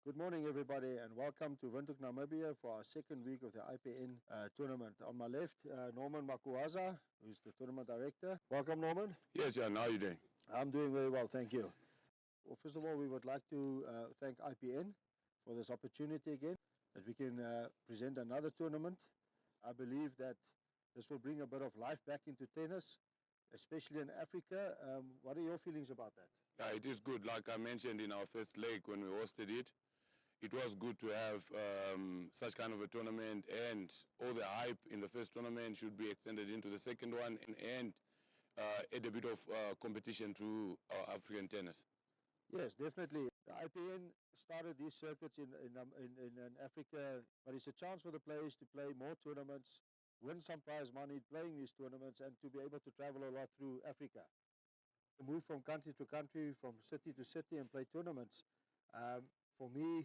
Good morning, everybody, and welcome to Windhoek, Namibia for our second week of the IPN tournament. On my left, Norman Makuaza, who's the tournament director. Welcome, Norman. Yes, Jan, how are you doing? I'm doing very well, thank you. Well, first of all, we would like to thank IPN for this opportunity again, that we can present another tournament. I believe that this will bring a bit of life back into tennis, especially in Africa. What are your feelings about that? Yeah, it is good. Like I mentioned in our first leg when we hosted it, it was good to have such kind of a tournament, and all the hype in the first tournament should be extended into the second one and add a bit of competition to our African tennis. Yes, definitely. The IPN started these circuits in Africa, but it's a chance for the players to play more tournaments, win some prize money playing these tournaments, and to be able to travel a lot through Africa. To move from country to country, from city to city, and play tournaments. For me,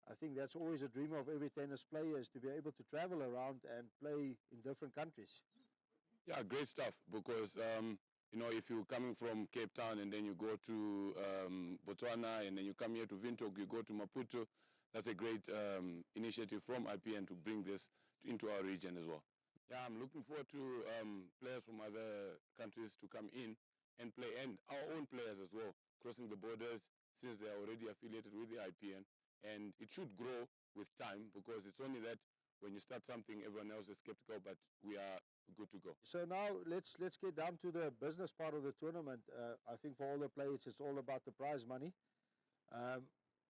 I think that's always a dream of every tennis player, is to be able to travel around and play in different countries. Yeah, great stuff. Because if you're coming from Cape Town and then you go to Botswana and then you come here to Windhoek, you go to Maputo, that's a great initiative from IPN to bring this into our region as well. Yeah, I'm looking forward to players from other countries to come in and play, and our own players as well, crossing the borders since they are already affiliated with the IPN. And it should grow with time, because it's only that when you start something, everyone else is skeptical, but we are good to go. So now let's get down to the business part of the tournament. I think for all the players, it's all about the prize money.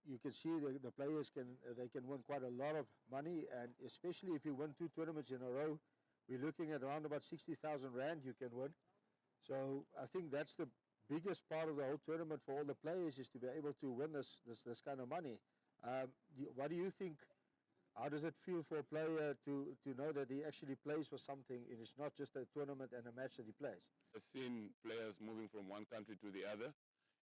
You can see the players can win quite a lot of money, and especially if you win 2 tournaments in a row, we're looking at around about 60,000 Rand you can win. So I think that's the biggest part of the whole tournament for all the players, is to be able to win this kind of money. What do you think? How does it feel for a player to know that he actually plays for something and it's not just a tournament and a match that he plays? I've seen players moving from one country to the other,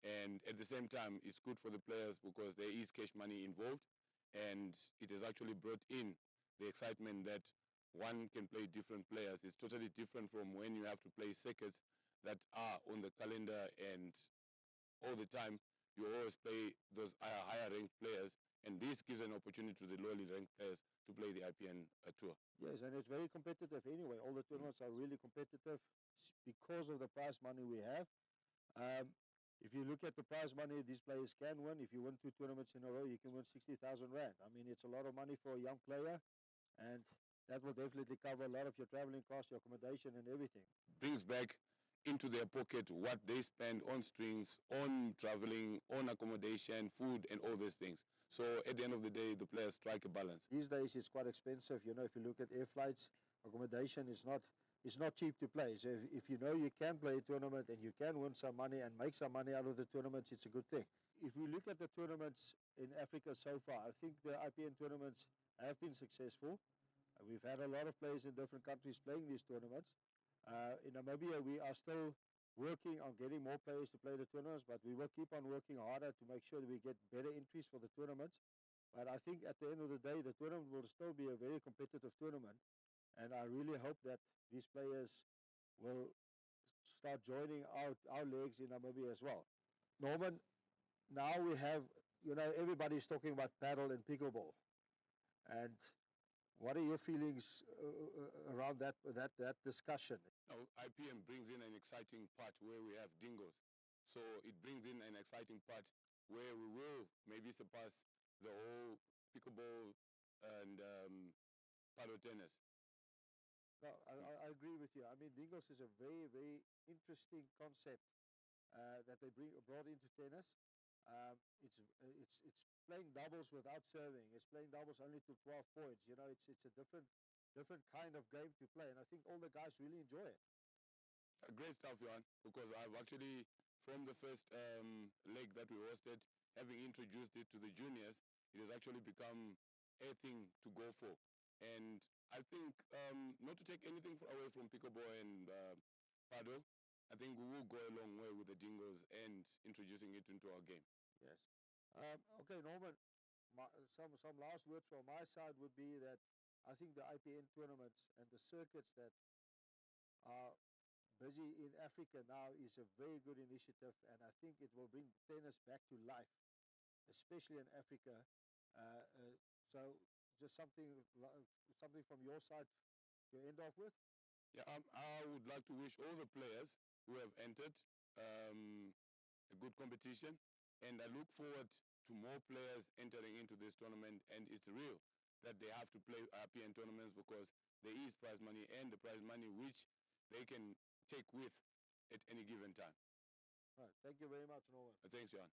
and at the same time, it's good for the players because there is cash money involved, and it has actually brought in the excitement that one can play different players. It's totally different from when you have to play circuits that are on the calendar, and all the time you always play those higher ranked players, and this gives an opportunity to the lowly ranked players to play the IPN tour. Yes, and it's very competitive anyway. All the tournaments are really competitive because of the prize money we have. If you look at the prize money these players can win, if you win 2 tournaments in a row, you can win 60,000 Rand. I mean, it's a lot of money for a young player, and that will definitely cover a lot of your traveling costs, your accommodation, and everything. Brings back into their pocket what they spend on strings, on traveling, on accommodation, food, and all these things. So at the end of the day, the players strike a balance. These days it's quite expensive. You know, if you look at air flights, accommodation is not cheap to play. So if you know you can play a tournament and you can win some money and make some money out of the tournaments, it's a good thing. If we look at the tournaments in Africa so far, I think the IPN tournaments have been successful. We've had a lot of players in different countries playing these tournaments. In Namibia, we are still working on getting more players to play the tournaments, but we will keep on working harder to make sure that we get better entries for the tournaments. But I think at the end of the day, the tournament will still be a very competitive tournament. And I really hope that these players will start joining our leagues in Namibia as well. Norman, now we have, everybody's talking about paddle and pickleball. And what are your feelings around that discussion? Now, IPM brings in an exciting part where we have dingos. So it brings in an exciting part where we will maybe surpass the whole pickleball and paddle tennis. No, I agree with you. I mean, dingos is a very, very interesting concept that they brought into tennis. It's playing doubles without serving. It's playing doubles only to 12 points. You know, it's a different kind of game to play, and I think all the guys really enjoy it. Great stuff, Johan, because I've actually, from the first leg that we hosted, having introduced it to the juniors, it has actually become a thing to go for. And I think, not to take anything away from pickleball and paddle, I think we will go a long way with the dingos and introducing it into our game. Yes. Okay, Norman, some last words from my side would be that I think the IPN tournaments and the circuits that are busy in Africa now is a very good initiative, and I think it will bring tennis back to life, especially in Africa, So just something from your side to end off with? Yeah, I would like to wish all the players who have entered a good competition, and I look forward to more players entering into this tournament, and it's real that they have to play IPN tournaments because there is prize money and the prize money which they can take with at any given time. Right. Thank you very much, Norman. Thanks, Jan.